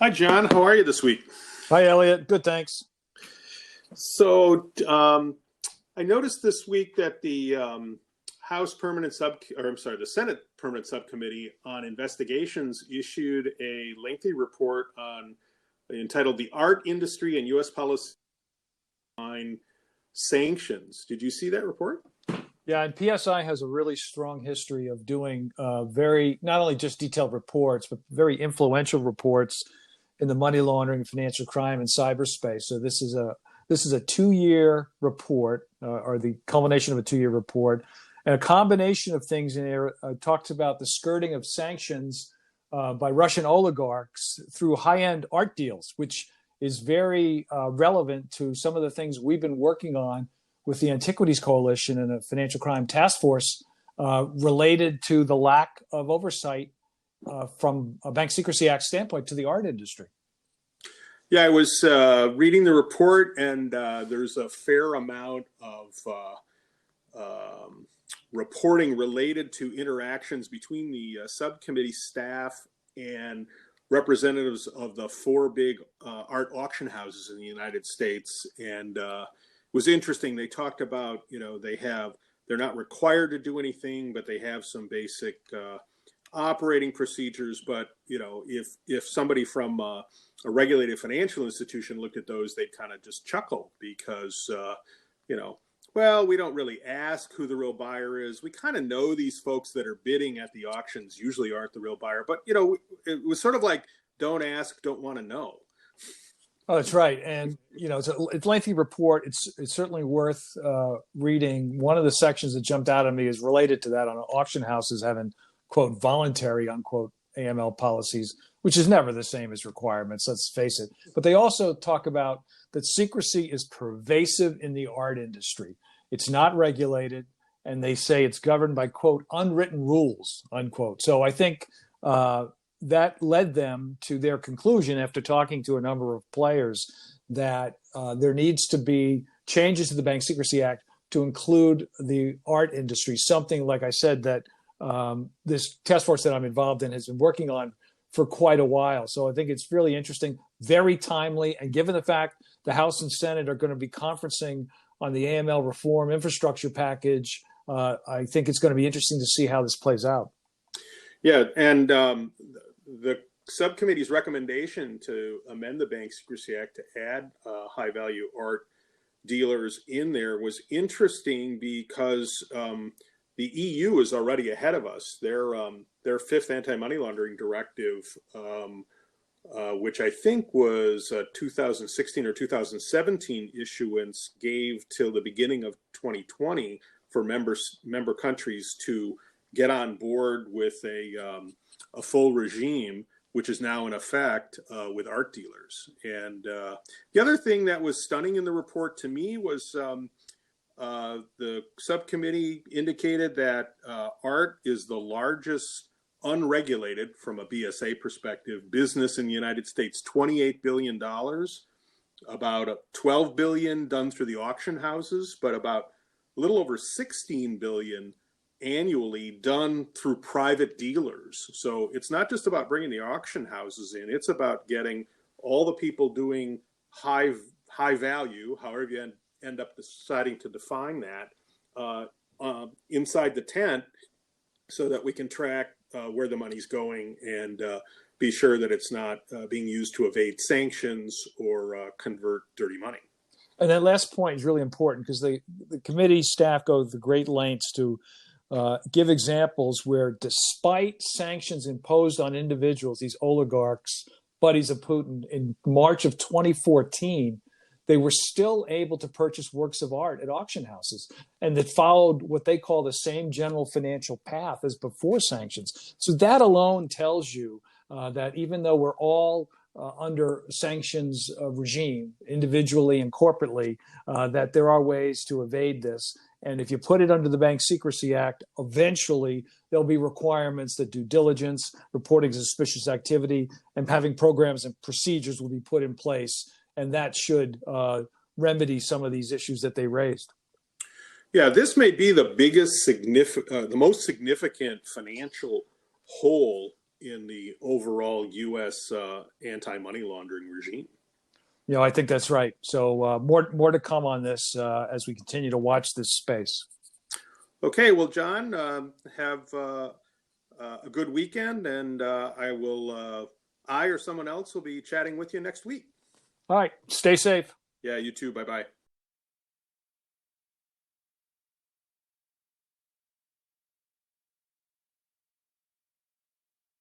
Hi, John. How are you this week? Hi, Elliot. Good, thanks. So, I noticed this week that the House Permanent the Senate Permanent Subcommittee on Investigations issued a lengthy report entitled "The Art Industry and U.S. Policy on Sanctions." Did you see that report? Yeah, and PSI has a really strong history of doing very, not only just detailed reports, but very influential reports in the money laundering, financial crime, and cyberspace. So this is a 2-year report, or the culmination of a 2-year report, and a combination of things in there. Talks about the skirting of sanctions by Russian oligarchs through high-end art deals, which is very relevant to some of the things we've been working on with the Antiquities Coalition and a financial crime task force related to the lack of oversight from a Bank Secrecy Act standpoint to the art industry. Yeah, I was reading the report, and there's a fair amount of reporting related to interactions between the subcommittee staff and representatives of the 4 big art auction houses in the United States. And it was interesting. They talked about, they're not required to do anything, but they have some basic operating procedures. But, if somebody from a regulated financial institution looked at those, they'd kind of just chuckle because, well, we don't really ask who the real buyer is. We kind of know these folks that are bidding at the auctions usually aren't the real buyer. But, it was sort of like, don't ask, don't want to know. Oh, that's right. And, it's a lengthy report. It's certainly worth reading. One of the sections that jumped out at me is related to that on auction houses having, quote, voluntary, unquote, AML policies, which is never the same as requirements, let's face it. But they also talk about that secrecy is pervasive in the art industry. It's not regulated, and they say it's governed by, quote, unwritten rules, unquote. So I think that led them to their conclusion after talking to a number of players that there needs to be changes to the Bank Secrecy Act to include the art industry, something, like I said, that this task force that I'm involved in has been working on for quite a while. So I think it's really interesting, very timely, and given the fact the House and Senate are going to be conferencing on the AML reform infrastructure package, I think it's going to be interesting to see how this plays out. Yeah, and the subcommittee's recommendation to amend the Bank Secrecy Act to add high-value art dealers in there was interesting because the EU is already ahead of us. Their 5th anti-money laundering directive, which I think was a 2016 or 2017 issuance, gave till the beginning of 2020 for member countries to get on board with a full regime, which is now in effect with art dealers. And the other thing that was stunning in the report to me was the subcommittee indicated that art is the largest unregulated, from a BSA perspective, business in the United States. $28 billion, about $12 billion done through the auction houses, but about a little over $16 billion annually done through private dealers. So it's not just about bringing the auction houses in, it's about getting all the people doing high value, however you end up deciding to define that, inside the tent, so that we can track where the money's going and be sure that it's not being used to evade sanctions or convert dirty money. And that last point is really important because the committee staff go to the great lengths to give examples where, despite sanctions imposed on individuals, these oligarchs, buddies of Putin, in March of 2014, they were still able to purchase works of art at auction houses, and that followed what they call the same general financial path as before sanctions. So that alone tells you that even though we're all under sanctions regime, individually and corporately, that there are ways to evade this. And if you put it under the Bank Secrecy Act, eventually there'll be requirements that due diligence, reporting suspicious activity, and having programs and procedures will be put in place. And that should remedy some of these issues that they raised. Yeah, this may be the biggest, the most significant financial hole in the overall U.S. Anti-money laundering regime. I think that's right. So more to come on this as we continue to watch this space. Okay, well, John, have a good weekend, and I or someone else will be chatting with you next week. All right, stay safe. Yeah, you too. Bye-bye.